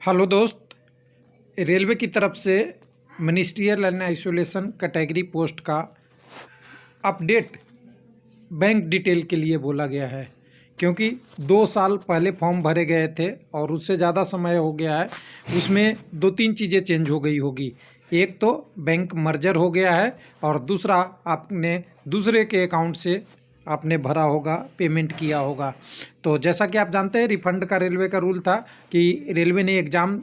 Hello दोस्त, railway की तरफ से ministerial and isolation category post का अपडेट बैंक डिटेल के लिए बोला गया है, क्योंकि 2 साल पहले फॉर्म भरे गए थे और उससे ज़्यादा समय हो गया है। उसमें 2-3 चीज़ें चेंज हो गई होगी। एक तो बैंक मर्जर हो गया है और दूसरा आपने दूसरे के अकाउंट से आपने भरा होगा, पेमेंट किया होगा। तो जैसा कि आप जानते हैं, रिफंड का रेलवे का रूल था कि रेलवे ने एग्ज़ाम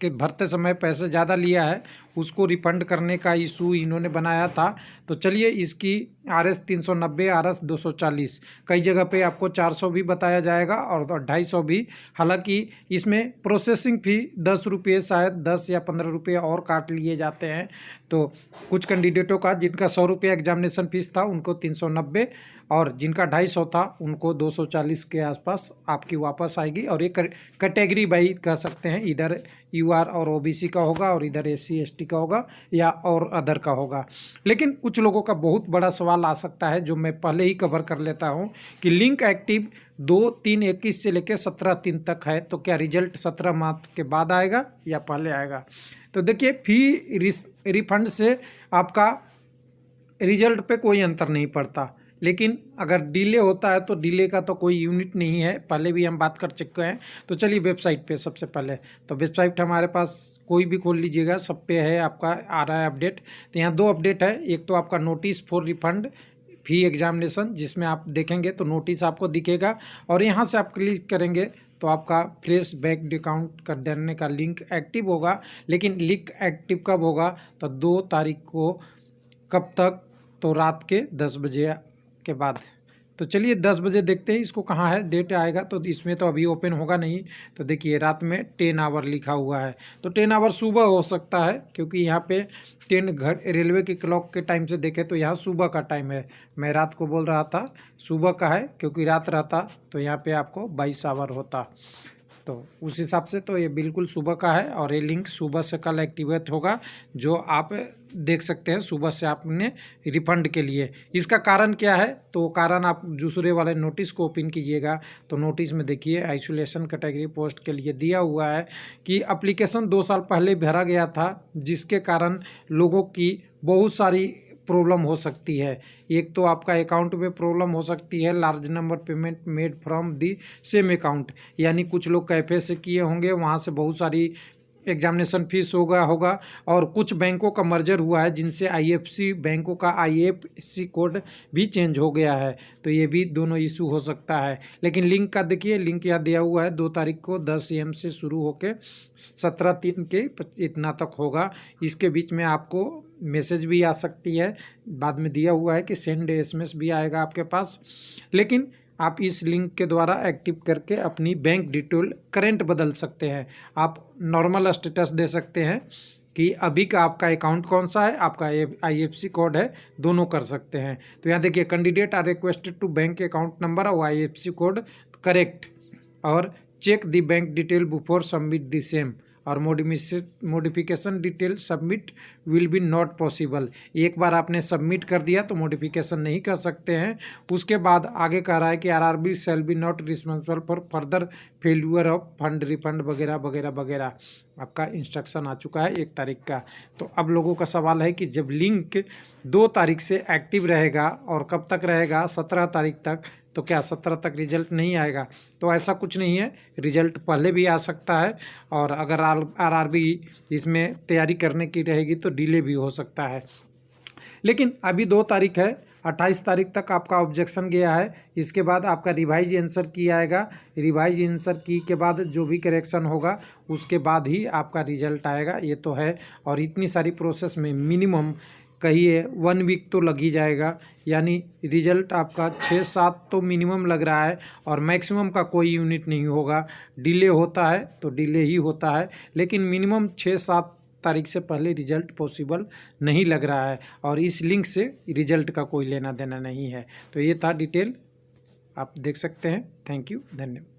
के भरते समय पैसे ज़्यादा लिया है, उसको रिफ़ंड करने का इशू इन्होंने बनाया था। तो चलिए इसकी RS 390, RS 240 कई जगह पे आपको 400 भी बताया जाएगा और 250 भी। हालांकि इसमें प्रोसेसिंग फ़ी 10 रुपये, शायद 10 या 15 रुपये और काट लिए जाते हैं। तो कुछ कैंडिडेटों का जिनका 100 रुपये एग्जामिनेशन फ़ीस था उनको 390 और जिनका 250 था उनको 240 के आसपास आपकी वापस आएगी। और एक कैटेगरी वाइज कह सकते हैं, इधर UR और OBC का होगा और इधर SC ST का होगा या और अदर का होगा। लेकिन कुछ लोगों का बहुत बड़ा सवाल आ सकता है, जो मैं पहले ही कवर कर लेता हूं, कि लिंक एक्टिव 2/3/21 से लेकर 17/3 तक है, तो क्या रिजल्ट 17 माह के बाद आएगा या पहले आएगा? तो देखिए, फी रिफंड से आपका रिजल्ट पे कोई अंतर नहीं पड़ता, लेकिन अगर डिले होता है तो डिले का तो कोई यूनिट नहीं है, पहले भी हम बात कर चुके हैं। तो चलिए वेबसाइट पे सबसे पहले, तो वेबसाइट हमारे पास कोई भी खोल लीजिएगा, सब पे है, आपका आ रहा है अपडेट। तो यहाँ 2 अपडेट है। एक तो आपका notice for refund fee examination, जिसमें आप देखेंगे तो नोटिस आपको दिखेगा और यहाँ से आप क्लिक करेंगे तो आपका फ्रेश बैंक अकाउंट कर देने का लिंक एक्टिव होगा। लेकिन लिंक एक्टिव कब होगा? तो 2 तारीख को। कब तक? तो रात के 10 बजे के बाद। तो चलिए 10 बजे देखते हैं इसको कहाँ है, डेट आएगा। तो इसमें तो अभी ओपन होगा नहीं। तो देखिए रात में 10 आवर लिखा हुआ है, तो 10 आवर सुबह हो सकता है, क्योंकि यहाँ पे 10 घर रेलवे की क्लॉक के टाइम से देखें तो यहाँ सुबह का टाइम है। मैं रात को बोल रहा था, सुबह का है, क्योंकि रात रहता तो यहाँ पे आपको 22 आवर होता। तो उस हिसाब से तो ये बिल्कुल सुबह का है और ये लिंक सुबह से कल एक्टिवेट होगा, जो आप देख सकते हैं सुबह से आपने रिफंड के लिए। इसका कारण क्या है? तो कारण आप दूसरे वाले नोटिस को ओपन कीजिएगा तो नोटिस में देखिए आइसोलेशन कैटेगरी पोस्ट के लिए दिया हुआ है कि एप्लीकेशन 2 साल पहले भरा गया था, जिसके कारण लोगों की बहुत सारी प्रॉब्लम हो सकती है। एक तो आपका अकाउंट में प्रॉब्लम हो सकती है, large number payment made from the same account, यानी कुछ लोग कैफे से किए होंगे, वहाँ से बहुत सारी एग्जामिनेशन फीस होगा और कुछ बैंकों का मर्जर हुआ है, जिनसे IFC बैंकों का IFSC कोड भी चेंज हो गया है। तो ये भी दोनों इशू हो सकता है। लेकिन लिंक का देखिए, लिंक यहाँ दिया हुआ है 2 तारीख को 10 AM से शुरू होकर 17/3 के इतना तक होगा। इसके बीच में आपको मैसेज भी आ सकती है, बाद में दिया हुआ है कि सेंड SMS भी आएगा आपके पास। लेकिन आप इस लिंक के द्वारा एक्टिव करके अपनी बैंक डिटेल करंट बदल सकते हैं। आप नॉर्मल स्टेटस दे सकते हैं कि अभी का आपका अकाउंट कौन सा है, आपका IFSC कोड है, दोनों कर सकते हैं। तो यहाँ देखिए, candidate are requested to bank account number और IFSC कोड करेक्ट और check the bank detail before submit the same और modification detail submit will be not possible. एक बार आपने सबमिट कर दिया तो मॉडिफिकेशन नहीं कर सकते हैं। उसके बाद आगे कह रहा है कि RRB shall be not responsible for further failure of fund refund वगैरह वगैरह वगैरह। आपका इंस्ट्रक्शन आ चुका है 1 तारीख का। तो अब लोगों का सवाल है कि जब लिंक 2 तारीख से एक्टिव रहेगा और कब तक रहेगा? 17 तारीख तक। तो क्या 17 तक रिजल्ट नहीं आएगा? तो ऐसा कुछ नहीं है, रिजल्ट पहले भी आ सकता है और अगर RRB इसमें तैयारी करने की रहेगी तो डिले भी हो सकता है। लेकिन अभी 2 तारीख है, 28 तारीख तक आपका ऑब्जेक्शन गया है। इसके बाद आपका रिवाइज आंसर की आएगा। रिवाइज आंसर की के बाद जो भी करेक्शन होगा उसके बाद ही आपका रिजल्ट आएगा, ये तो है। और इतनी सारी प्रोसेस में मिनिमम कहिए 1 वीक तो लग ही जाएगा, यानी रिजल्ट आपका 6-7 तो मिनिमम लग रहा है और मैक्सिमम का कोई यूनिट नहीं होगा। डिले होता है तो डिले ही होता है, लेकिन मिनिमम 6-7 तारीख से पहले रिजल्ट पॉसिबल नहीं लग रहा है और इस लिंक से रिजल्ट का कोई लेना देना नहीं है। तो ये था डिटेल, आप देख सकते हैं। थैंक यू, धन्यवाद।